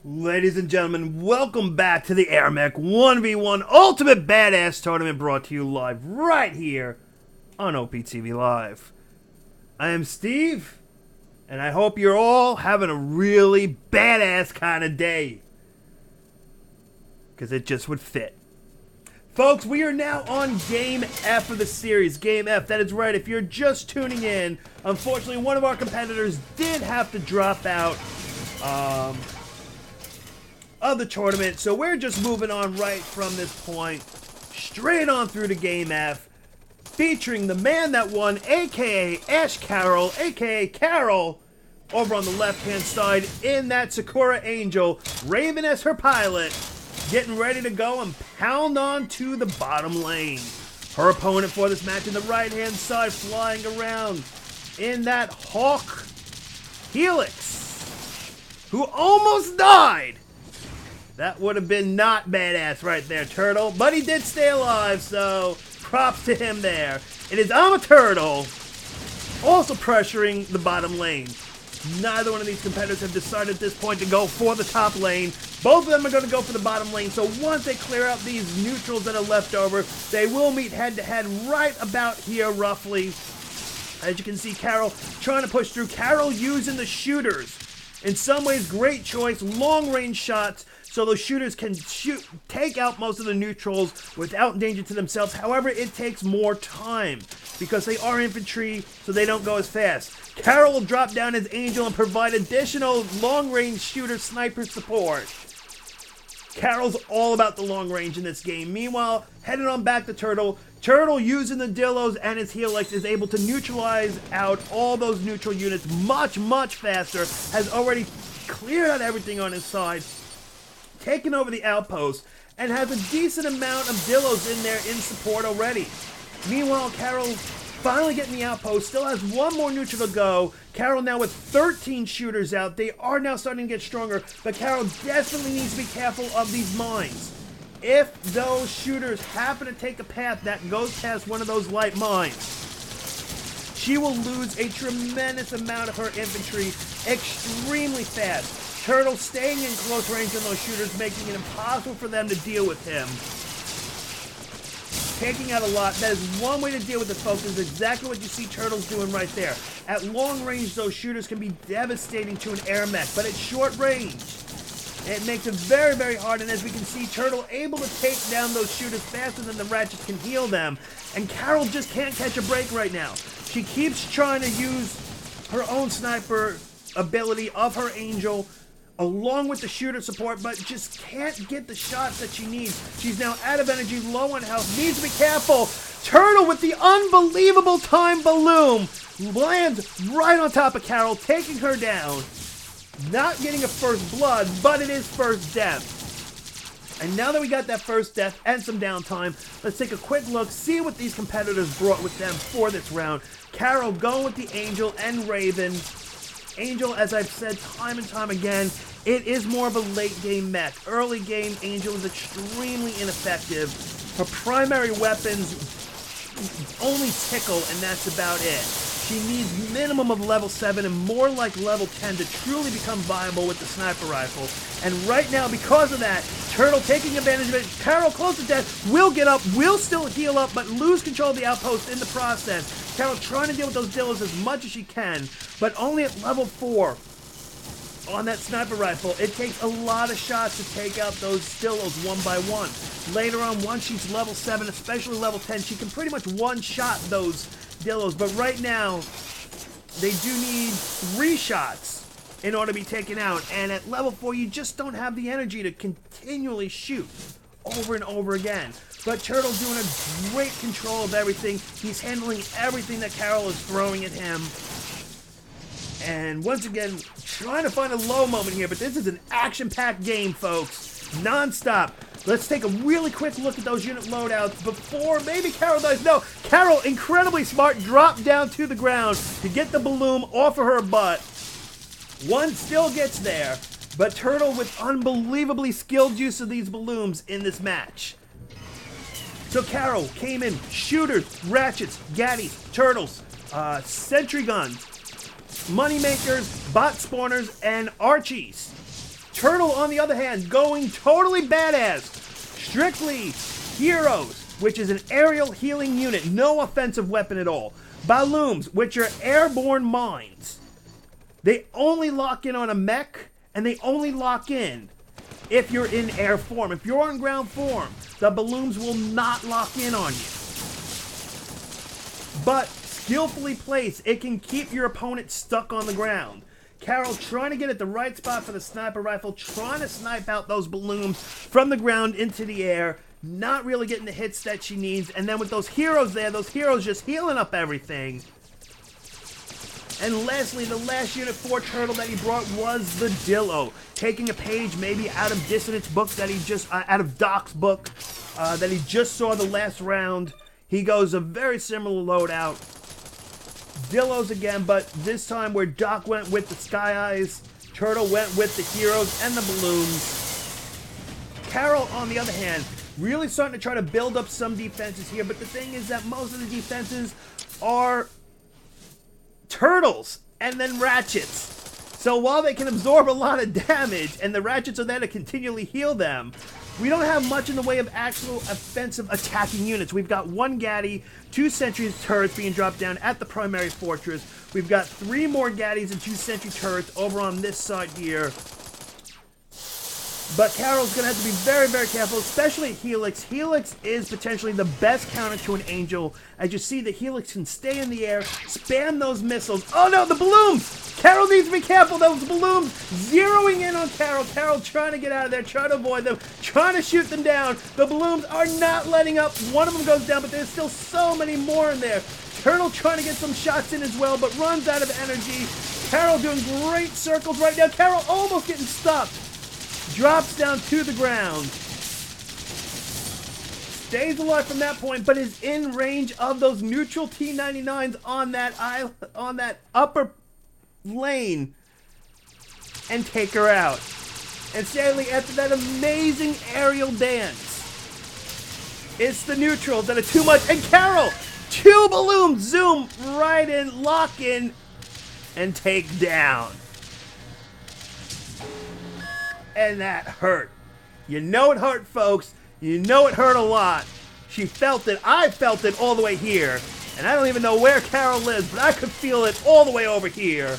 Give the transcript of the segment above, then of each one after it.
Ladies and gentlemen, welcome back to the AirMech 1v1 Ultimate Badass Tournament, brought to you live right here on OPTVLive. I am Steve, and I hope you're all having a really badass kind of day, because it just would fit. Folks, we are now on Game F of the series. Game F, that is right. If you're just tuning in, unfortunately, one of our competitors did have to drop out of the tournament, so we're just moving on right from this point, straight on through to Game F, featuring the man that won, aka Ash Carroll, aka Carol, over on the left-hand side in that Sakura Angel, Raven as her pilot, getting ready to go and pound on to the bottom lane. Her opponent for this match in the right-hand side, flying around in that Hawk Helix, who almost died. That would have been not badass right there, Turtle. But he did stay alive, so props to him there. It is ImATurtle also pressuring the bottom lane. Neither one of these competitors have decided at this point to go for the top lane. Both of them are going to go for the bottom lane, so once they clear out these neutrals that are left over, they will meet head-to-head right about here, roughly. As you can see, Carol trying to push through. Carol using the shooters. In some ways, great choice. Long-range shots, so those shooters can take out most of the neutrals without danger to themselves. However, it takes more time because they are infantry, so they don't go as fast. Carol will drop down his Angel and provide additional long-range shooter sniper support. Carol's all about the long range in this game. Meanwhile, heading on back to Turtle. Turtle, using the Dillos and his Helix, is able to neutralize out all those neutral units much, much faster. Has already cleared out everything on his side, taken over the outpost, and has a decent amount of Dillos in there in support already. Meanwhile, Carol finally getting the outpost, still has one more neutral to go. Carol now with 13 shooters out. They are now starting to get stronger, but Carol definitely needs to be careful of these mines. If those shooters happen to take a path that goes past one of those light mines, she will lose a tremendous amount of her infantry extremely fast. Turtle staying in close range on those shooters, making it impossible for them to deal with him. Taking out a lot. That is one way to deal with this, folks. Is exactly what you see Turtle's doing right there. At long range, those shooters can be devastating to an AirMech, but at short range, it makes it very, very hard. And as we can see, Turtle able to take down those shooters faster than the ratchets can heal them. And Carol just can't catch a break right now. She keeps trying to use her own sniper ability of her Angel along with the shooter support, but just can't get the shots that she needs. She's now out of energy, low on health, needs to be careful. Turtle with the unbelievable time balloon lands right on top of Carol, taking her down. Not getting a first blood, but it is first death. And now that we got that first death and some downtime, let's take a quick look, see what these competitors brought with them for this round. Carol going with the Angel and Raven. Angel, as I've said time and time again, it is more of a late game mech. Early game, Angel is extremely ineffective. Her primary weapons only tickle, and that's about it. She needs minimum of level 7 and more like level 10 to truly become viable with the sniper rifle. And right now, because of that, Turtle taking advantage of it. Carol, close to death, will get up, will still heal up, but lose control of the outpost in the process. Carol trying to deal with those Dillos as much as she can, but only at level 4 on that sniper rifle. It takes a lot of shots to take out those Dillos one by one. Later on, once she's level 7, especially level 10, she can pretty much one-shot those Dillos, but right now, they do need 3 shots in order to be taken out, and at level 4, you just don't have the energy to continually shoot over and over again. But Turtle doing a great control of everything. He's handling everything that Carol is throwing at him. And once again, trying to find a low moment here, but this is an action-packed game, folks. Non-stop. Let's take a really quick look at those unit loadouts before maybe Carol dies. No, Carol, incredibly smart, dropped down to the ground to get the balloon off of her butt. One still gets there, but Turtle with unbelievably skilled use of these balloons in this match. So Carol came in, shooters, ratchets, gaddies, turtles, sentry guns, moneymakers, bot spawners, and Archies. Turtle, on the other hand, going totally badass. Strictly heroes, which is an aerial healing unit. No offensive weapon at all. Balloons, which are airborne mines. They only lock in on a mech, and they only lock in if you're in air form. If you're on ground form, the balloons will not lock in on you. But skillfully placed, it can keep your opponent stuck on the ground. Carol trying to get at the right spot for the sniper rifle, trying to snipe out those balloons from the ground into the air, not really getting the hits that she needs. And then with those heroes there, those heroes just healing up everything. And lastly, the last unit for Turtle that he brought was the Dillo, taking a page maybe out of Dissonant's book that he just, out of Doc's book that he just saw the last round. He goes a very similar loadout. Dillos again, but this time where Doc went with the Sky Eyes, Turtle went with the heroes and the balloons. Carol, on the other hand, really starting to try to build up some defenses here, but the thing is that most of the defenses are turtles and then ratchets. So while they can absorb a lot of damage and the ratchets are there to continually heal them, we don't have much in the way of actual offensive attacking units. We've got 1 Gaddy, 2 sentry turrets being dropped down at the primary fortress. We've got 3 more Gaddies and 2 sentry turrets over on this side here. But Carol's going to have to be very, very careful, especially Helix. Helix is potentially the best counter to an Angel. As you see, the Helix can stay in the air, spam those missiles. Oh no, the balloons! Carol needs to be careful. Those balloons zeroing in on Carol. Carol trying to get out of there, trying to avoid them, trying to shoot them down. The balloons are not letting up. One of them goes down, but there's still so many more in there. Turtle trying to get some shots in as well, but runs out of energy. Carol doing great circles right now. Carol almost getting stuck. Drops down to the ground. Stays alive from that point, but is in range of those neutral T-99s on that upper lane and take her out. And sadly, after that amazing aerial dance, it's the neutrals that are too much. And Carol, 2 balloons zoom right in, lock in, and take down. And that hurt. You know it hurt, folks. You know it hurt a lot. She felt it. I felt it all the way here. And I don't even know where Carol lives, but I could feel it all the way over here.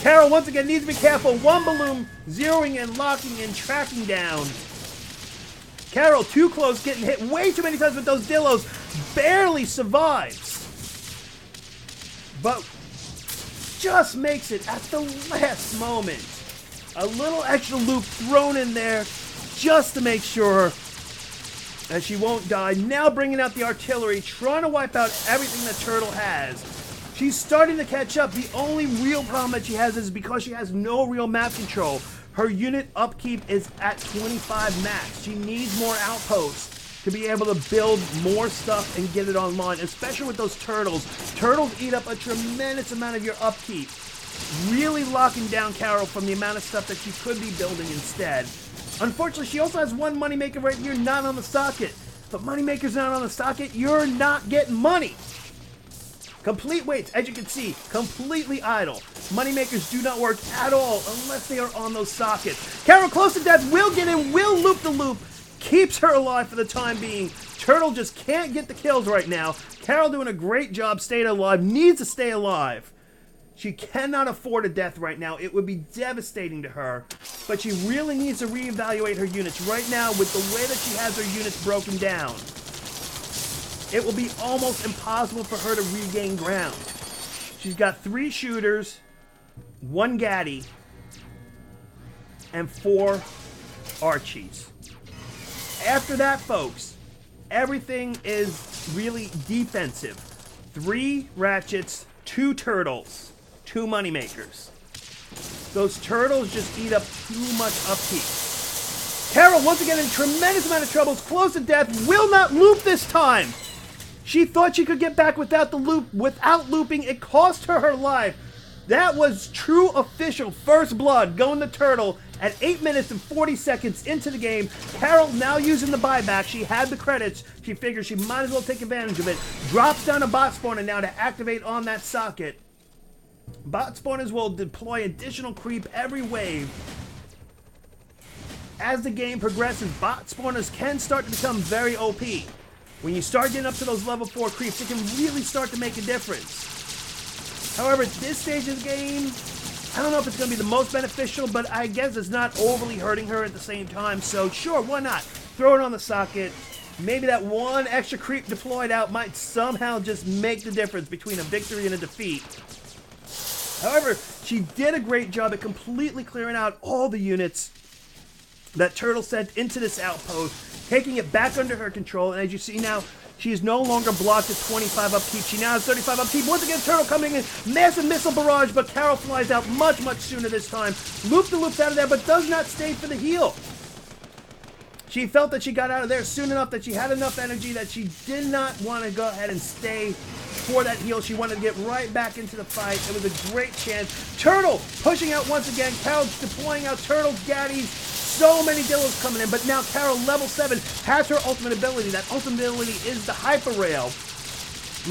Carol, once again, needs to be careful. 1 balloon zeroing in, locking in, tracking down. Carol, too close, getting hit way too many times with those Dillos. Barely survives. But just makes it at the last moment. A little extra loop thrown in there just to make sure that she won't die. Now bringing out the artillery, trying to wipe out everything that Turtle has. She's starting to catch up. The only real problem that she has is because she has no real map control. Her unit upkeep is at 25 max. She needs more outposts to be able to build more stuff and get it online, especially with those turtles. Turtles eat up a tremendous amount of your upkeep. Really locking down Carol from the amount of stuff that she could be building instead. Unfortunately, she also has 1 moneymaker right here not on the socket. But moneymaker's not on the socket, you're not getting money. Complete weights, as you can see, completely idle. Moneymakers do not work at all unless they are on those sockets. Carol, close to death, will get in, will loop the loop. Keeps her alive for the time being. Turtle just can't get the kills right now. Carol doing a great job staying alive, needs to stay alive. She cannot afford a death right now. It would be devastating to her. But she really needs to reevaluate her units right now with the way that she has her units broken down. It will be almost impossible for her to regain ground. She's got 3 shooters, 1 Gaddy, and 4 Archies. After that, folks, everything is really defensive. 3 Ratchets, 2 Turtles. 2 moneymakers. Those turtles just eat up too much upkeep. Carol, once again, in a tremendous amount of trouble, is close to death, will not loop this time. She thought she could get back without the loop. Without looping, it cost her her life. That was true official first blood going to Turtle at 8 minutes and 40 seconds into the game. Carol now using the buyback. She had the credits. She figured she might as well take advantage of it. Drops down a bot spawner now to activate on that socket. Bot spawners will deploy additional creep every wave. as the game progresses, bot spawners can start to become very OP. When you start getting up to those level 4 creeps, it can really start to make a difference. However, at this stage of the game, I don't know if it's going to be the most beneficial, but I guess it's not overly hurting her at the same time. So sure, why not? Throw it on the socket. Maybe that one extra creep deployed out might somehow just make the difference between a victory and a defeat. However, she did a great job at completely clearing out all the units that Turtle sent into this outpost, taking it back under her control. And as you see now, she is no longer blocked at 25 upkeep. She now has 35 upkeep. Once again, Turtle coming in. Massive missile barrage, but Carol flies out much, much sooner this time. Loop-the-loops out of there, but does not stay for the heal. She felt that she got out of there soon enough, that she had enough energy that she did not want to go ahead and stay for that heal. She wanted to get right back into the fight. It was a great chance. Turtle pushing out once again. Carol deploying out Turtle's gaddies. So many Dillos coming in, but now Carol, level 7, has her ultimate ability. That ultimate ability is the Hyper Rail,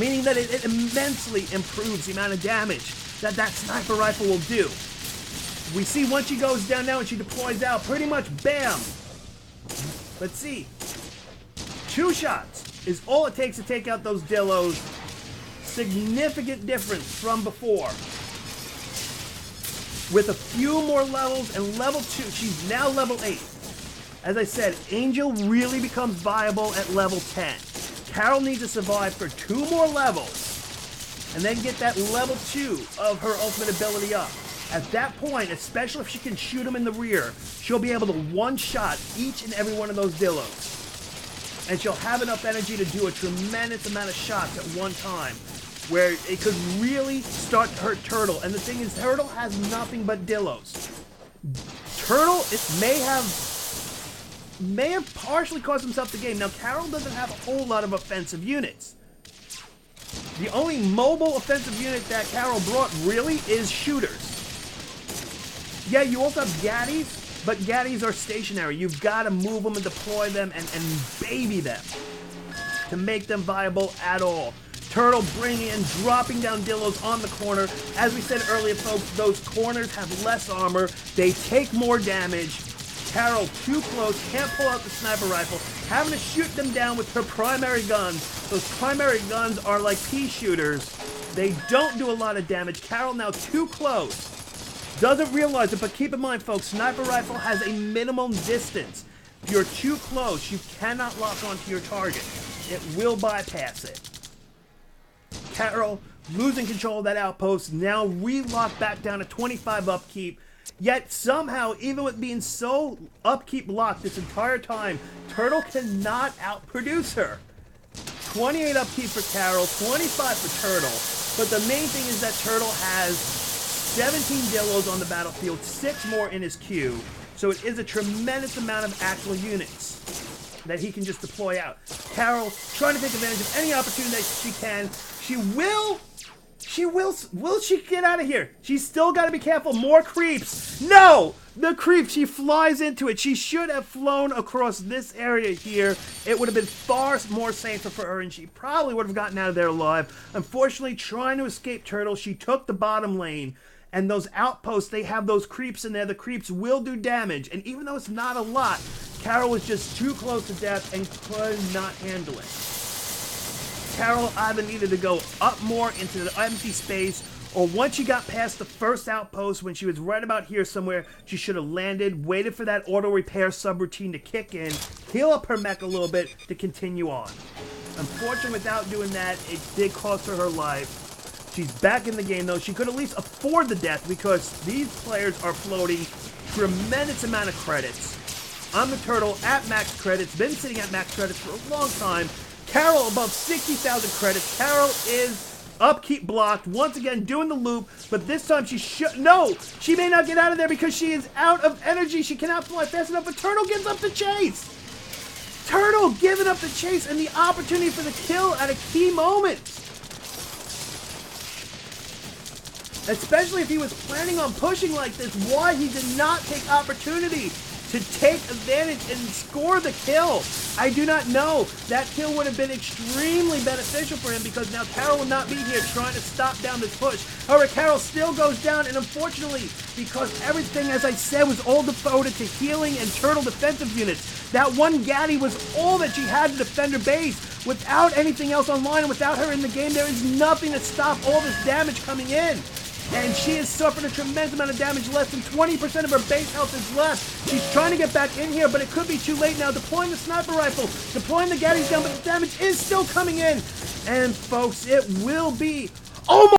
meaning that it immensely improves the amount of damage that sniper rifle will do. We see once she goes down now and she deploys out, pretty much bam. Let's see. 2 shots is all it takes to take out those Dillos. Significant difference from before. With a few more levels and level 2, she's now level 8. As I said, Angel really becomes viable at level 10. Carol needs to survive for 2 more levels and then get that level 2 of her ultimate ability up. At that point, especially if she can shoot them in the rear, she'll be able to one-shot each and every one of those Dillos. And she'll have enough energy to do a tremendous amount of shots at one time, where it could really start to hurt Turtle. And the thing is, Turtle has nothing but Dillos. Turtle may have partially cost himself the game. Now, Carol doesn't have a whole lot of offensive units. The only mobile offensive unit that Carol brought really is shooters. Yeah, you also have gaddies, but gaddies are stationary. You've got to move them and deploy them and baby them to make them viable at all. Turtle bringing in, dropping down Dillos on the corner. As we said earlier, folks, those corners have less armor. They take more damage. Carol, too close, can't pull out the sniper rifle. Having to shoot them down with her primary guns. Those primary guns are like pea shooters. They don't do a lot of damage. Carol now too close. Doesn't realize it, but keep in mind, folks, sniper rifle has a minimum distance. If you're too close, you cannot lock onto your target. It will bypass it. Carol losing control of that outpost, now relocked back down to 25 upkeep. Yet somehow, even with being so upkeep locked this entire time, Turtle cannot outproduce her. 28 upkeep for Carol, 25 for Turtle. But the main thing is that Turtle has 17 Dillos on the battlefield, 6 more in his queue. So it is a tremendous amount of actual units that he can just deploy out. Carol trying to take advantage of any opportunity that she can. Will she get out of here? She's still got to be careful. More creeps. No! The creep, she flies into it. She should have flown across this area here. It would have been far more safer for her, and she probably would have gotten out of there alive. Unfortunately, trying to escape Turtle, she took the bottom lane. And those outposts, they have those creeps in there. The creeps will do damage. And even though it's not a lot, Carol was just too close to death and could not handle it. Carol either needed to go up more into the empty space, or once she got past the first outpost, when she was right about here somewhere, she should have landed, waited for that auto repair subroutine to kick in, heal up her mech a little bit to continue on. Unfortunately, without doing that, it did cost her life. She's back in the game, though. She could at least afford the death because these players are floating tremendous amount of credits. ImATurtle at max credits, been sitting at max credits for a long time. Carol above 60,000 credits. Carol is upkeep blocked, once again doing the loop, but this time she she may not get out of there because she is out of energy. She cannot fly fast enough, but Turtle gives up the chase. Turtle giving up the chase and the opportunity for the kill at a key moment. Especially if he was planning on pushing like this, why he did not take opportunity to take advantage and score the kill. I do not know. That kill would have been extremely beneficial for him because now Carol will not be here trying to stop down this push. However, Carol still goes down, and unfortunately, because everything, as I said, was all devoted to healing and turtle defensive units, that one Gaddy was all that she had to defend her base. Without anything else online and without her in the game, there is nothing to stop all this damage coming in. And she has suffered a tremendous amount of damage. Less than 20% of her base health is left. She's trying to get back in here, but it could be too late now. Deploying the sniper rifle, deploying the Gaddies down, but the damage is still coming in. And folks, it will be... Oh my...